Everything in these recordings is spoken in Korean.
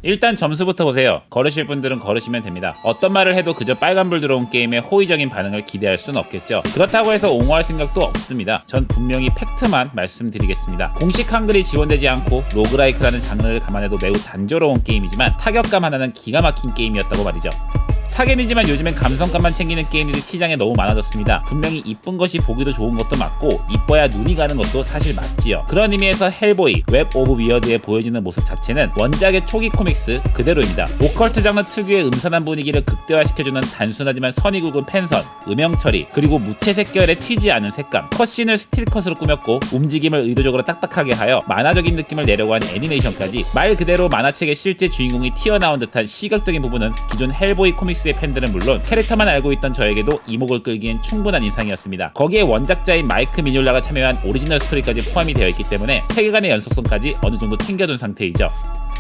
일단 점수부터 보세요. 걸으실 분들은 걸으시면 됩니다. 어떤 말을 해도 그저 빨간불 들어온 게임에 호의적인 반응을 기대할 수는 없겠죠. 그렇다고 해서 옹호할 생각도 없습니다. 전 분명히 팩트만 말씀드리겠습니다. 공식 한글이 지원되지 않고 로그라이크라는 장르를 감안해도 매우 단조로운 게임이지만 타격감 하나는 기가 막힌 게임이었다고 말이죠. 사겜이지만 요즘엔 감성감만 챙기는 게임들이 시장에 너무 많아졌습니다. 분명히 이쁜 것이 보기도 좋은 것도 맞고 이뻐야 눈이 가는 것도 사실 맞지요. 그런 의미에서 헬보이, 웹 오브 위어드에 보여지는 모습 자체는 원작의 초기 코믹스 그대로입니다. 오컬트 장르 특유의 음산한 분위기를 극대화시켜주는 단순하지만 선이 굵은 펜선, 음영 처리, 그리고 무채색 계열의 튀지 않은 색감, 컷신을 스틸컷으로 꾸몄고 움직임을 의도적으로 딱딱하게 하여 만화적인 느낌을 내려고 한 애니메이션까지 말 그대로 만화책의 실제 주인공이 튀어나온 듯한 시각적인 부분은 기존 헬보이 코믹스의 팬들은 물론 캐릭터만 알고 있던 저에게도 이목을 끌기엔 충분한 인상이었습니다. 거기에 원작자인 마이크 미뇰라가 참여한 오리지널 스토리까지 포함이 되어 있기 때문에 세계관의 연속성까지 어느 정도 챙겨둔 상태이죠.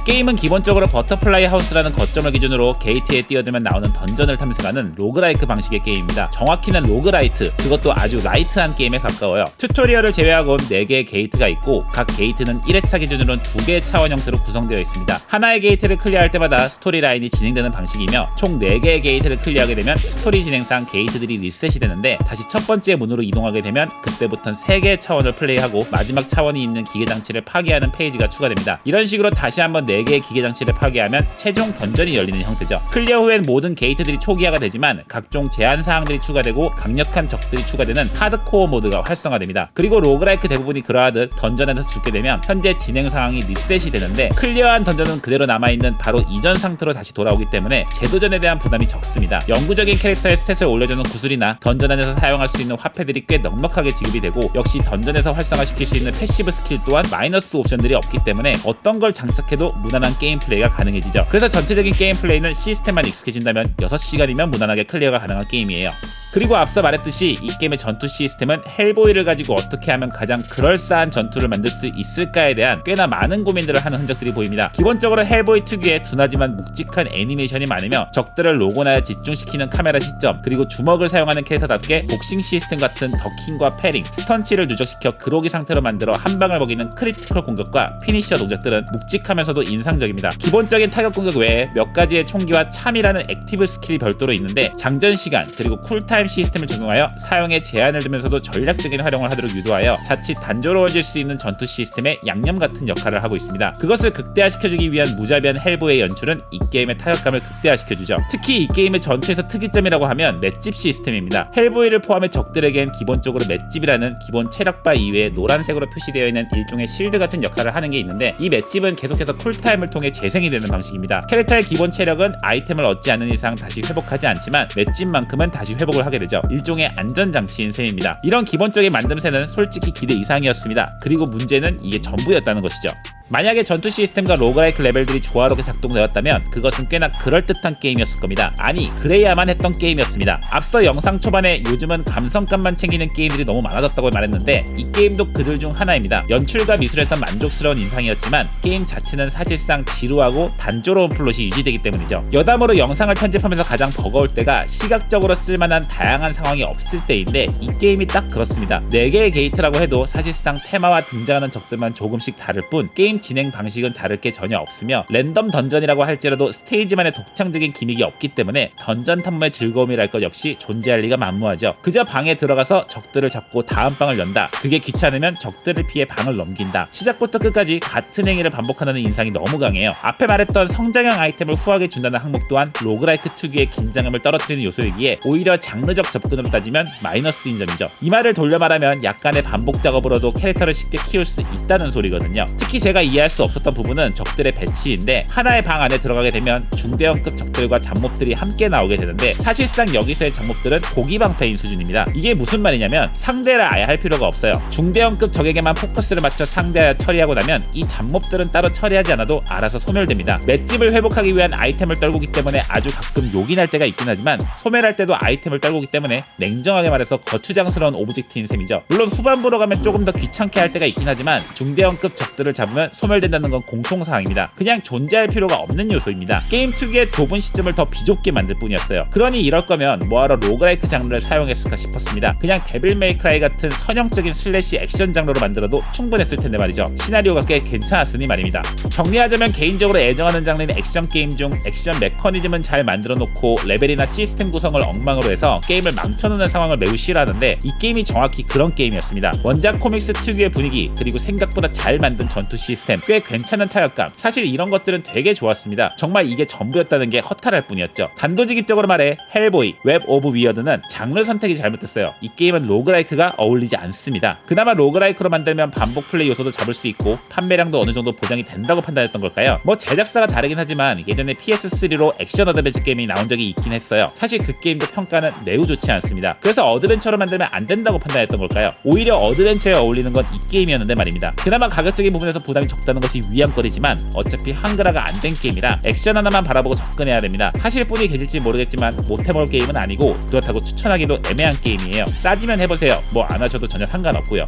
게임은 기본적으로 버터플라이 하우스라는 거점을 기준으로 게이트에 뛰어들면 나오는 던전을 탐색하는 로그라이크 방식의 게임입니다. 정확히는 로그라이트, 그것도 아주 라이트한 게임에 가까워요. 튜토리얼을 제외하고는 4개의 게이트가 있고 각 게이트는 1회차 기준으로는 2개의 차원 형태로 구성되어 있습니다. 하나의 게이트를 클리어할 때마다 스토리 라인이 진행되는 방식이며 총 4개의 게이트를 클리어하게 되면 스토리 진행상 게이트들이 리셋이 되는데 다시 첫 번째 문으로 이동하게 되면 그때부터는 3개의 차원을 플레이하고 마지막 차원이 있는 기계장치를 파괴하는 페이지가 추가됩니다. 이런 식으로 다시 한번 4개의 기계장치를 파괴하면 최종 던전이 열리는 형태죠. 클리어 후엔 모든 게이트들이 초기화가 되지만 각종 제한사항들이 추가되고 강력한 적들이 추가되는 하드코어 모드가 활성화됩니다. 그리고 로그라이크 대부분이 그러하듯 던전에서 죽게 되면 현재 진행 상황이 리셋이 되는데 클리어한 던전은 그대로 남아있는 바로 이전 상태로 다시 돌아오기 때문에 재도전에 대한 부담이 적습니다. 영구적인 캐릭터의 스탯을 올려주는 구슬이나 던전 안에서 사용할 수 있는 화폐들이 꽤 넉넉하게 지급이 되고 역시 던전에서 활성화시킬 수 있는 패시브 스킬 또한 마이너스 옵션들이 없기 때문에 어떤 걸 장착해도 무난한 게임 플레이가 가능해지죠. 그래서 전체적인 게임 플레이는 시스템만 익숙해진다면 6시간이면 무난하게 클리어가 가능한 게임이에요. 그리고 앞서 말했듯이 이 게임의 전투 시스템은 헬보이를 가지고 어떻게 하면 가장 그럴싸한 전투를 만들 수 있을까에 대한 꽤나 많은 고민들을 하는 흔적들이 보입니다. 기본적으로 헬보이 특유의 둔하지만 묵직한 애니메이션이 많으며 적들을 로고나에 집중시키는 카메라 시점, 그리고 주먹을 사용하는 캐릭터답게 복싱 시스템 같은 더킹과 패링, 스턴치를 누적시켜 그로기 상태로 만들어 한 방을 먹이는 크리티컬 공격과 피니셔 동작들은 묵직하면서도 인상적입니다. 기본적인 타격 공격 외에 몇 가지의 총기와 참이라는 액티브 스킬이 별도로 있는데 장전 시간 그리고 쿨타임 시스템을 적용하여 사용에 제한을 두면서도 전략적인 활용을 하도록 유도하여 자칫 단조로워질 수 있는 전투 시스템의 양념 같은 역할을 하고 있습니다. 그것을 극대화시켜주기 위한 무자비한 헬보의 연출은 이 게임의 타격감을 극대화시켜주죠. 특히 이 게임의 전투에서 특이점이라고 하면 맷집 시스템입니다. 헬보이를 포함해 적들에겐 기본적으로 맷집이라는 기본 체력바 이외에 노란색으로 표시되어 있는 일종의 실드 같은 역할을 하는 게 있는데 이 맷집은 계속해서 쿨타임을 통해 재생이 되는 방식입니다. 캐릭터의 기본 체력은 아이템을 얻지 않는 이상 다시 회복하지 않지만 맷집만큼은 다시 회복을 하게 되죠. 일종의 안전장치인 셈입니다. 이런 기본적인 만듦새는 솔직히 기대 이상이었습니다. 그리고 문제는 이게 전부였다는 것이죠. 만약에 전투 시스템과 로그라이크 레벨들이 조화롭게 작동되었다면 그것은 꽤나 그럴듯한 게임이었을 겁니다. 아니, 그래야만 했던 게임이었습니다. 앞서 영상 초반에 요즘은 감성감만 챙기는 게임들이 너무 많아졌다고 말했는데 이 게임도 그들 중 하나입니다. 연출과 미술에서 만족스러운 인상이었지만 게임 자체는 사실상 지루하고 단조로운 플롯이 유지되기 때문이죠. 여담으로 영상을 편집하면서 가장 버거울 때가 시각적으로 쓸만한 다양한 상황이 없을 때인데 이 게임이 딱 그렇습니다. 4개의 게이트라고 해도 사실상 테마와 등장하는 적들만 조금씩 다를 뿐 게임 진행 방식은 다를 게 전혀 없으며 랜덤 던전이라고 할지라도 스테이지만의 독창적인 기믹이 없기 때문에 던전 탐험의 즐거움이랄 것 역시 존재할 리가 만무하죠. 그저 방에 들어가서 적들을 잡고 다음 방을 연다. 그게 귀찮으면 적들을 피해 방을 넘긴다. 시작부터 끝까지 같은 행위를 반복하는 인상이 너무 강해요. 앞에 말했던 성장형 아이템을 후하게 준다는 항목 또한 로그라이크 특유의 긴장감을 떨어뜨리는 요소이기에 오히려 장르적 접근으로 따지면 마이너스인 점이죠. 이 말을 돌려 말하면 약간의 반복 작업으로도 캐릭터를 쉽게 키울 수 있다는 소리거든요. 특히 제가 이해할 수 없었던 부분은 적들의 배치인데 하나의 방 안에 들어가게 되면 중대형급 적들과 잡몹들이 함께 나오게 되는데 사실상 여기서의 잡몹들은 고기방패인 수준입니다. 이게 무슨 말이냐면 상대를 아예 할 필요가 없어요. 중대형급 적에게만 포커스를 맞춰 상대하여 처리하고 나면 이 잡몹들은 따로 처리하지 않아도 알아서 소멸됩니다. 맷집을 회복하기 위한 아이템을 떨구기 때문에 아주 가끔 욕이 날 때가 있긴 하지만 소멸할 때도 아이템을 떨구기 때문에 냉정하게 말해서 거추장스러운 오브젝트인 셈이죠. 물론 후반부로 가면 조금 더 귀찮게 할 때가 있긴 하지만 중대형급 적들을 잡으면 소멸된다는 건 공통사항입니다. 그냥 존재할 필요가 없는 요소입니다. 게임 특유의 좁은 시점을 더 비좁게 만들 뿐이었어요. 그러니 이럴 거면 뭐하러 로그라이크 장르를 사용했을까 싶었습니다. 그냥 데빌 메이크라이 같은 선형적인 슬래시 액션 장르로 만들어도 충분했을 텐데 말이죠. 시나리오가 꽤 괜찮았으니 말입니다. 정리하자면 개인적으로 애정하는 장르는 액션 게임 중 액션 메커니즘은 잘 만들어 놓고 레벨이나 시스템 구성을 엉망으로 해서 게임을 망쳐놓는 상황을 매우 싫어하는데 이 게임이 정확히 그런 게임이었습니다. 원작 코믹스 특유의 분위기 그리고 생각보다 잘 만든 전투 시스템, 꽤 괜찮은 타격감, 사실 이런 것들은 되게 좋았습니다. 정말 이게 전부였다는 게 허탈할 뿐이었죠. 단도직입적으로 말해 헬보이, 웹 오브 위어드는 장르 선택이 잘못됐어요. 이 게임은 로그라이크가 어울리지 않습니다. 그나마 로그라이크로 만들면 반복 플레이 요소도 잡을 수 있고 판매량도 어느 정도 보장이 된다고 판단했던 걸까요? 뭐 제작사가 다르긴 하지만 예전에 PS3로 액션 어드벤처 게임이 나온 적이 있긴 했어요. 사실 그 게임도 평가는 매우 좋지 않습니다. 그래서 어드벤처로 만들면 안 된다고 판단했던 걸까요? 오히려 어드벤처에 어울리는 건 이 게임이었는데 말입니다. 그나마 가격적인 부분에서 부담이 적다는 것이 위안거리지만 어차피 한글화가 안 된 게임이라 액션 하나만 바라보고 접근해야 됩니다. 하실 분이 계실지 모르겠지만 못해볼 게임은 아니고 그렇다고 추천하기도 애매한 게임이에요. 싸지면 해보세요. 뭐 안 하셔도 전혀 상관없고요.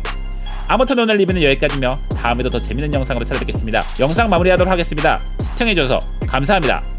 아무튼 오늘 리뷰는 여기까지며 다음에도 더 재밌는 영상으로 찾아뵙겠습니다. 영상 마무리하도록 하겠습니다. 시청해주셔서 감사합니다.